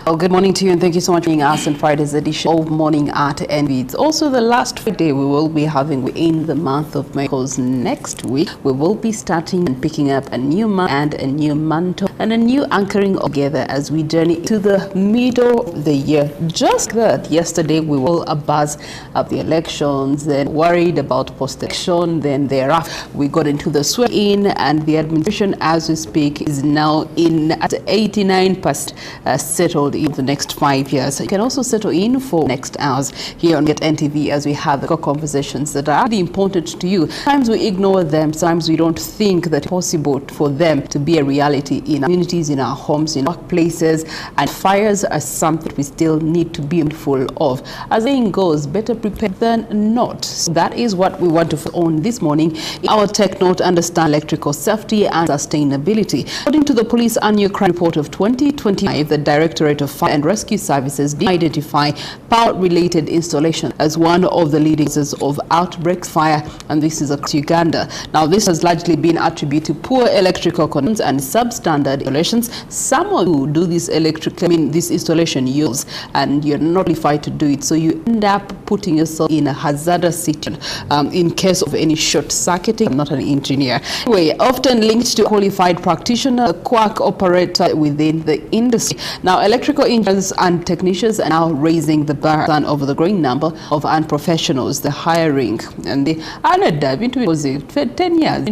Well, good morning to you, and thank you so much for being us in Friday's edition of Morning at NTV. It's also the last Friday we will be having in the month of May, because next week we will be starting and picking up a new month and a new mantle and a new anchoring together as we journey to the middle of the year. Just that yesterday we were a buzz of the elections, then worried about post-election, then thereafter we got into the swear-in, and the administration as we speak is now in at 89% settled in the next 5 years. You can also settle in for next hours here on At NTV as we have the conversations that are really important to you. Sometimes we ignore them, sometimes we don't think that it's possible for them to be a reality in our communities, in our homes, in workplaces, and fires are something we still need to be mindful of. As the saying goes, better prepared than not. So that is what we want to focus on this morning. Our tech note, understand electrical safety and sustainability. According to the police annual crime report of 2025, the Directorate of Fire and Rescue Services did identify power-related installation as one of the leading causes of outbreaks fire, and this is across Uganda. Now, this has largely been attributed to poor electrical connections and substandard installations. Some of you do this this installation use, and you're not qualified to do it, so you end up putting yourself in a hazardous situation in case of any short circuiting. I'm not an engineer. Anyway, often linked to a qualified practitioner, a quack operator within the industry. Now, electrical engineers and technicians are now raising the bar over the growing number of unprofessionals, the hiring, and the 10 years.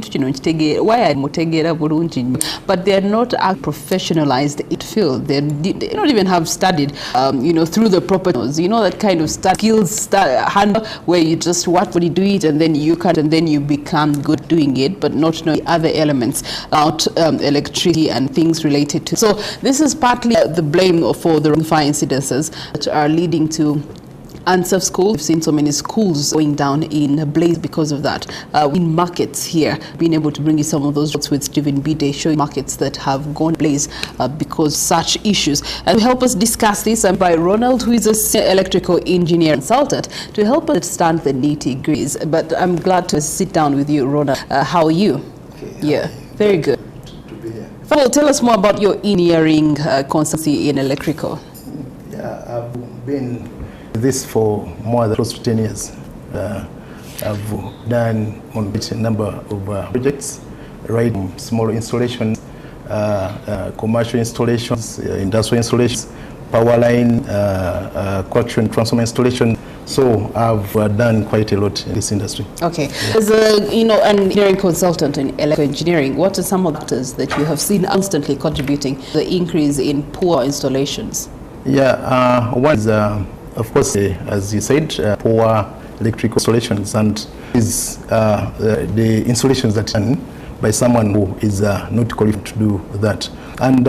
But they are not professionalized in field. They don't even have studied, through the proper, that kind of skills handle where you just watch do it, and then you become good doing it, but not knowing other elements about electricity and things related to. So this is partly the blame for the fire incidences that are leading to unsafe schools. We've seen so many schools going down in a blaze because of that. In markets here, being able to bring you some of those jobs with Stephen Bide, showing markets that have gone blaze because such issues. And to help us discuss this, I'm by Ronald, who is a senior electrical engineer consultant, to help us understand the nitty-gritties. But I'm glad to sit down with you, Ronald. How are you? Okay, yeah, very good. To be here. Well, tell us more about your engineering consultancy in electrical. Yeah, I've been this for more than close to 10 years. I've done on a number of projects, right? Small installations, commercial installations, industrial installations, power line, coaxial transformer installation. So I've done quite a lot in this industry. Okay. Yeah. As an engineering consultant in electrical engineering, what are some of the factors that you have seen constantly contributing to the increase in poor installations? Yeah, one is of course, as you said, poor electrical installations, and is the installations that are done by someone who is not qualified to do that. And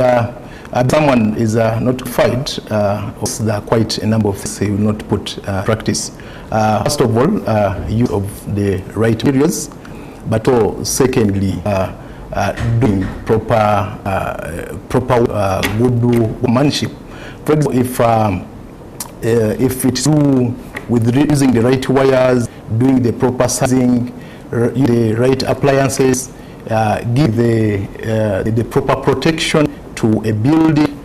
someone is not qualified, there are quite a number of things they will not put practice. First of all, use of the right materials, but also secondly, doing proper good workmanship. For example, if it's with using the right wires, doing the proper sizing, the right appliances, give the proper protection to a building,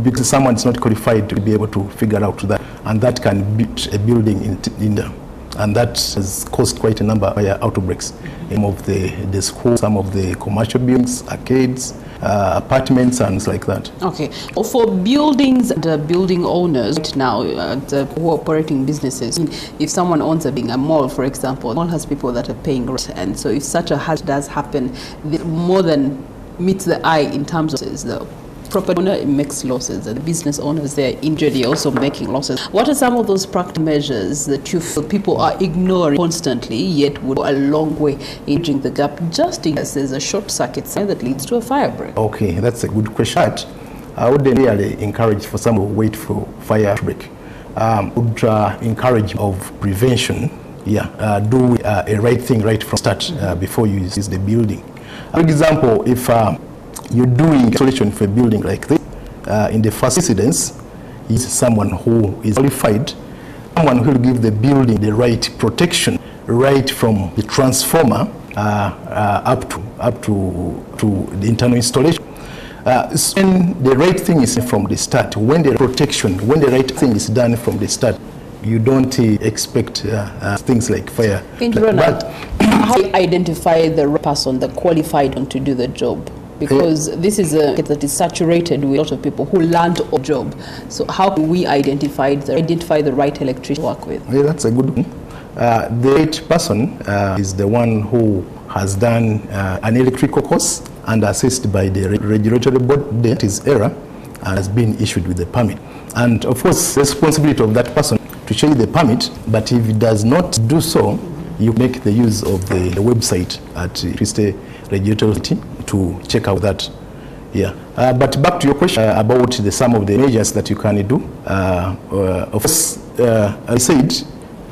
because someone is not qualified to be able to figure out that, and that can beat a building in there. And that has caused quite a number of outbreaks. Some of the schools, some of the commercial buildings, arcades, apartments, and things like that. Okay. For buildings and building owners right now, who are operating businesses, if someone owns a mall, for example, the mall has people that are paying rent, and so if such a hazard does happen, more than meets the eye in terms of the property owner makes losses, and the business owners, they're injured, they're also making losses. What are some of those practical measures that you feel people are ignoring constantly, yet would go a long way in bridging the gap, just in case there's a short circuit that leads to a fire break? Okay, that's a good question. I would really encourage for someone to wait for fire break. Would encourage of prevention. Do a right thing right from start before you use the building. For example, if you're doing installation for a building like this, in the first incidence is someone who is qualified, someone who will give the building the right protection, right from the transformer up to the internal installation. When the right thing is from the start, when the protection, when the right thing is done from the start, you don't expect things like fire. But how do you identify the right person, the qualified one to do the job? Because this is a market that is saturated with a lot of people who learned a job. So how can we identify the right electrician to work with? Yeah, that's a good one. The right person is the one who has done an electrical course and assessed by the regulatory board that is ERA and has been issued with the permit. And of course, the responsibility of that person to show you the permit, but if it does not do so, you make the use of the website at Electricity Regulatory Authority to check out that. Yeah. But back to your question about some of the measures that you can do. Of course, I said,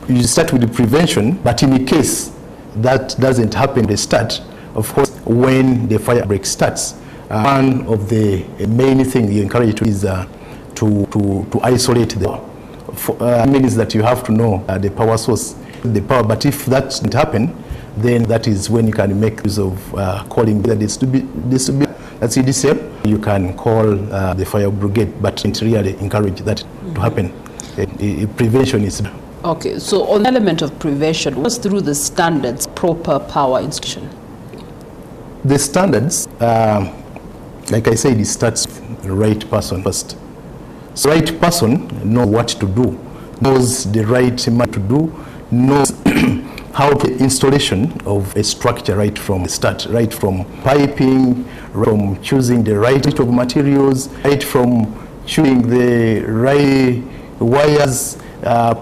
you start with the prevention, but in the case that doesn't happen at the start, of course, when the fire break starts, one of the main things you encourage is to isolate the means that you have to know the power source, the power. But if that doesn't happen, then that is when you can make use of calling the distributor, that's EDCL. You can call the fire brigade, but it really encourage that to happen. Prevention is. Okay, so on the element of prevention, what's through the standards proper power installation? The standards, like I said, it starts with the right person first. So right person knows what to do, knows the right amount to do, knows how the installation of a structure right from the start, right from piping, from choosing the right of materials, right from choosing the right wires,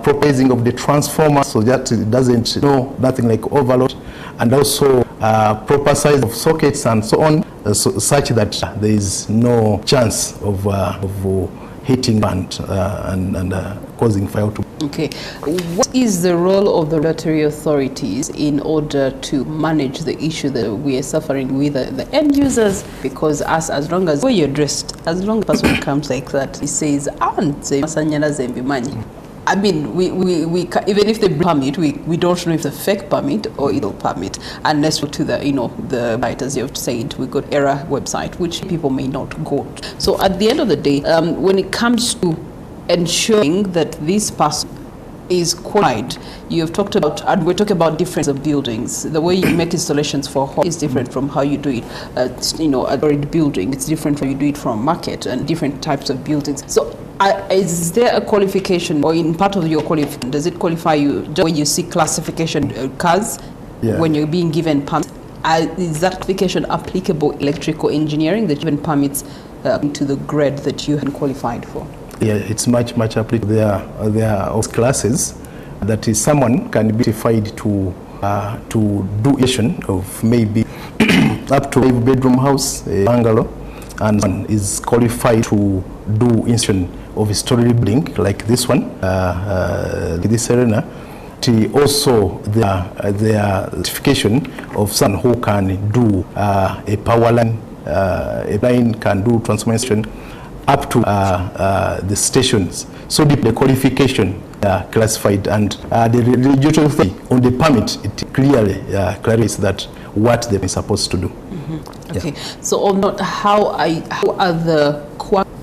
proposing of the transformer so that it doesn't nothing like overload, and also proper size of sockets and so on, such that there is no chance of hitting and causing fire to. Okay. What is the role of the regulatory authorities in order to manage the issue that we are suffering with the end users? Because as long as you're dressed, as long as a person comes like that, he says, I mean, we even if they permit, we don't know if it's a fake permit or illegal permit, unless we go to the site, as you have said, we got ERA website, which people may not go to. So at the end of the day, when it comes to ensuring that this person is qualified, you have talked about, and we're talking about difference of buildings. The way you make installations for home is different from how you do it. A buried building, it's different from how you do it from market and different types of buildings. So is there a qualification, or in part of your qualification, does it qualify you just when you see classification cars, when you're being given permits? Is that qualification applicable electrical engineering, that given permits to the grade that you have qualified for? Yeah, it's much applicable. There are classes that is someone can be certified to do installation of maybe up to a bedroom house, a bungalow, and one is qualified to do installation of a story building like this one, this arena. Also, their certification of someone who can do a power line, a line can do transmission up to the stations. So the qualification classified, and the regulatory authority on the permit, it clearly clarifies that what they're supposed to do. Okay, so how are the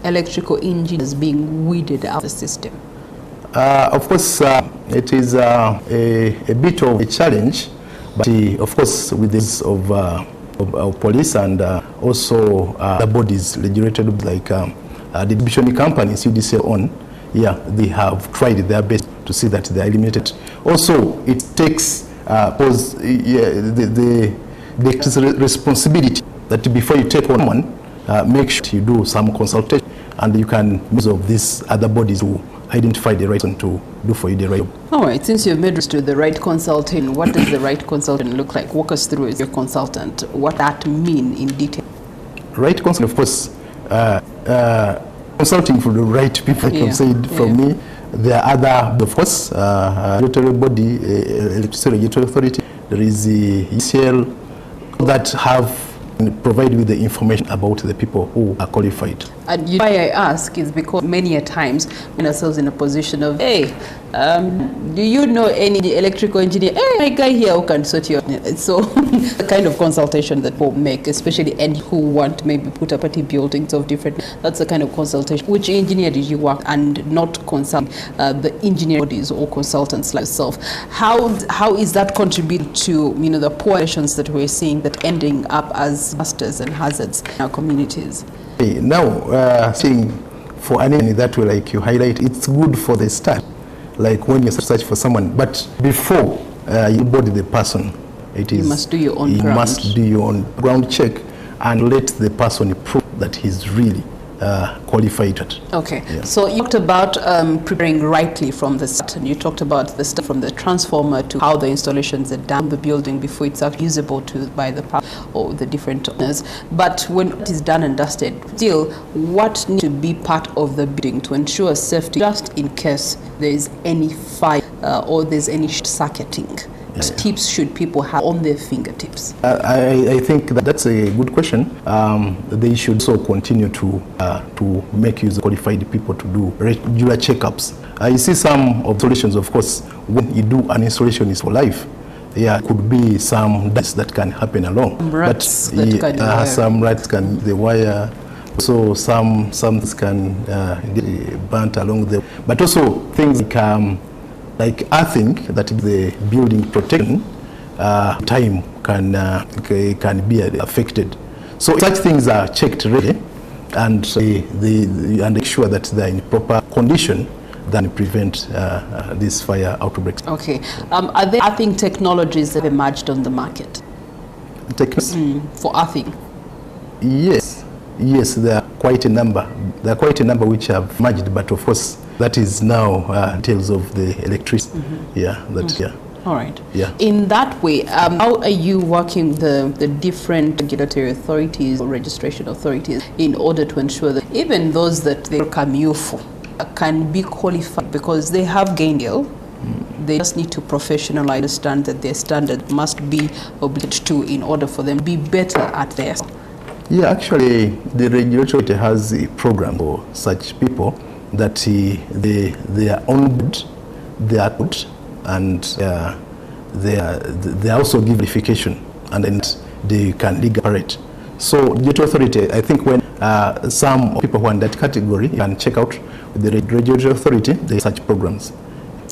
electrical engineers being weeded out of the system? Of course, it is a bit of a challenge, but of course with this of police and also the bodies regulated like the distribution companies, UDC on, they have tried their best to see that they are eliminated. Also, it takes the responsibility that before you take on one, make sure you do some consultation, and you can use of these other bodies to identify the right one to do for you the right job. All right, since you've made to the right consultant, what does the right consultant look like? Walk us through as your consultant, what that mean in detail. Right consultant, of course, consulting for the right people, like you said, from me. There are other, of course, regulatory body, Electricity Regulatory Authority. There is the ECL that have provide you the information about the people who are qualified. And why I ask is because many a times we find ourselves in a position of, hey, do you know any electrical engineer? Hey, my guy here who can sort you out. So the kind of consultation that people make, especially any who want to maybe put up buildings of different, that's the kind of consultation. Which engineer did you work and not consult the engineer bodies or consultants like yourself? How is that contributing to the poor relations that we're seeing that ending up as disasters and hazards in our communities? Now, seeing for any that way, like you highlight, it's good for the start, like when you search for someone. But before you body the person, you must do your own ground. Must do your own ground check and let the person prove that he's really qualified. Okay, yeah. So you talked about preparing rightly from the start, and you talked about the start from the transformer to how the installations are done, the building before it's actually usable by the public or the different owners. But when it is done and dusted, still, what needs to be part of the building to ensure safety, just in case there is any fire or there's any circuiting? What tips should people have on their fingertips? I think that's a good question. They should also continue to make use of qualified people to do regular checkups. You see some of solutions, of course, when you do an installation is for life. Yeah, could be some dust that can happen along. Rats some rats can the wire. So some can get burnt along the. But also things like earthing, that the building protection time can be affected. So such things are checked really, and and make sure that they're in proper condition than prevent these fire outbreaks. Okay. Are there earthing technologies that have emerged on the market? For earthing? Yes, there are quite a number. There are quite a number which have emerged, but of course that is now details of the electricity. All right. Yeah. In that way, how are you working with the different regulatory authorities or registration authorities in order to ensure that even those that they welcome you for can be qualified, because they have gained deal? They just need to professionally understand that their standard must be obligated to in order for them to be better at their. Yeah, actually, the regulator has a program for such people that they are on board, they are out, and they also give verification, and then they can legally operate. So the authority, I think when some people who are in that category can check out with the regulatory authority, there are such programs.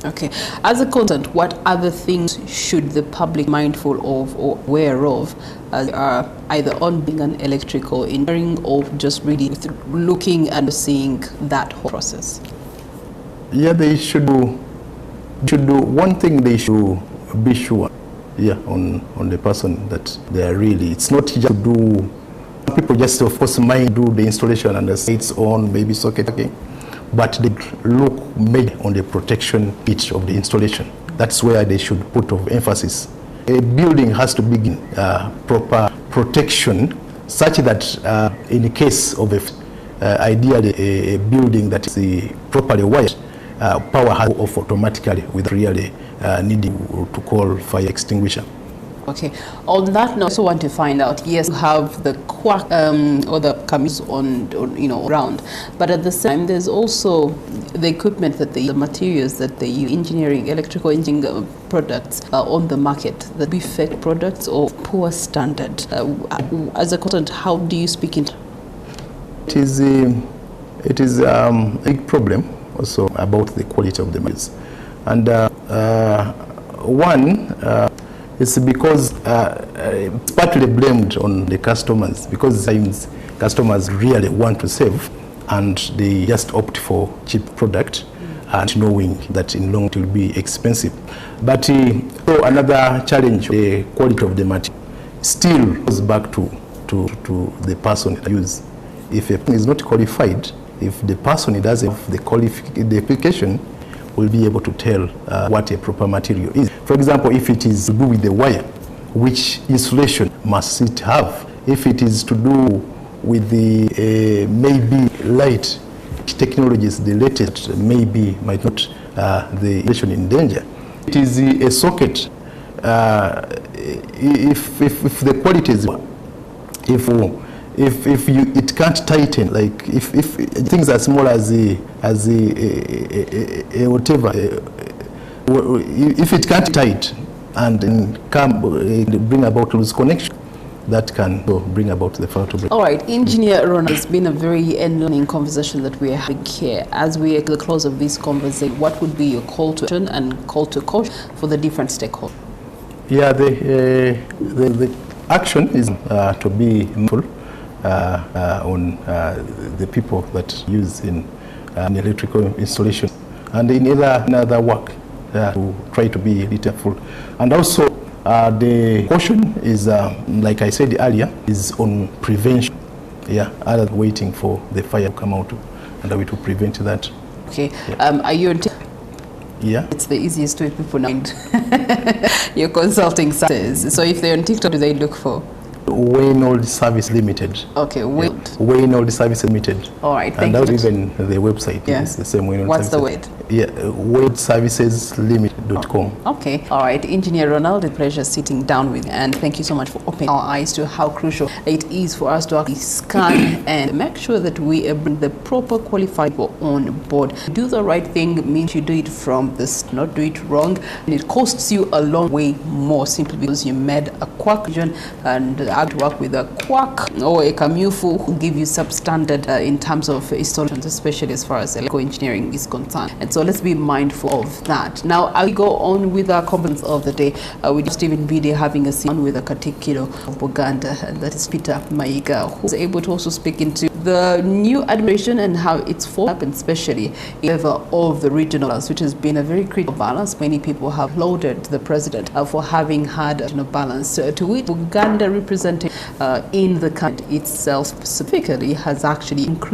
Okay. As a consultant, what other things should the public be mindful of or aware of as either on being an electrical engineering or just really looking and seeing that whole process? Yeah, they should do one thing. They should be sure, on the person that they are really. It's not just to do. People just, of course, might do the installation and the sites on maybe socket. Okay. But they look maybe on the protection pitch of the installation. That's where they should put of emphasis. A building has to begin proper protection, such that in the case of ideally a building that is properly wired, power has to go off automatically without really needing to call fire extinguisher. Okay. On that note, I also want to find out, yes, you have the quack or the cameras on around, but at the same time, there's also the equipment that they use, the materials that they use, engineering, electrical engineering products on the market that be fake products or poor standard. As a consultant, how do you speak in? It is a big problem also about the quality of the materials, and it's because it's partly blamed on the customers, because sometimes customers really want to save and they just opt for cheap product and knowing that in long it will be expensive. But so another challenge, the quality of the material still goes back to the person who use. If a person is not qualified, if the person who doesn't have the application, will be able to tell what a proper material is. For example, if it is to do with the wire, which insulation must it have? If it is to do with the maybe light technologies, the latest maybe might not the insulation in danger. It is a socket. If the quality is if it can't tighten, like if things are small as whatever, if it can't tight and bring about loose connection, that can bring about the fire to break. All right, Engineer Ronald, it's been a very enlightening conversation that we're having here. As we are at the close of this conversation, what would be your call to action and call to caution for the different stakeholders? Yeah, the action is to be mindful on the people that use in electrical installation and in other work to try to be careful. And also the caution is, like I said earlier, is on prevention. Yeah, other than waiting for the fire to come out, and we to prevent that. Okay. Yeah. Are you on Yeah. It's the easiest way people know your consulting services. So if they're on TikTok, do they look for? Waynold Service Limited. Okay, Waynold Service Limited. All right, thank you. And you. Even the website is the same. Waynold What's Services. the word? Yeah, waynoldserviceslimited.com. Okay, all right. Engineer Ronald, a pleasure sitting down with you, and thank you so much for opening our eyes to how crucial it is for us to actually scan and make sure that we bring the proper qualified people on board. Do the right thing means you do it from the start, not do it wrong, and it costs you a long way more simply because you made a quack vision and to work with a quack or a Kamufu who give you substandard in terms of installations, especially as far as electrical engineering is concerned. And so let's be mindful of that. Now, I go on with our competence of the day. We just even be there having a scene with a Katikiro of Buganda, and that is Peter Maiga, who was able to also speak into the new administration and how it's formed up, and especially in favor of the regionals, which has been a very critical balance. Many people have lauded the president for having had a balance to which Buganda represented in the country itself specifically has actually increased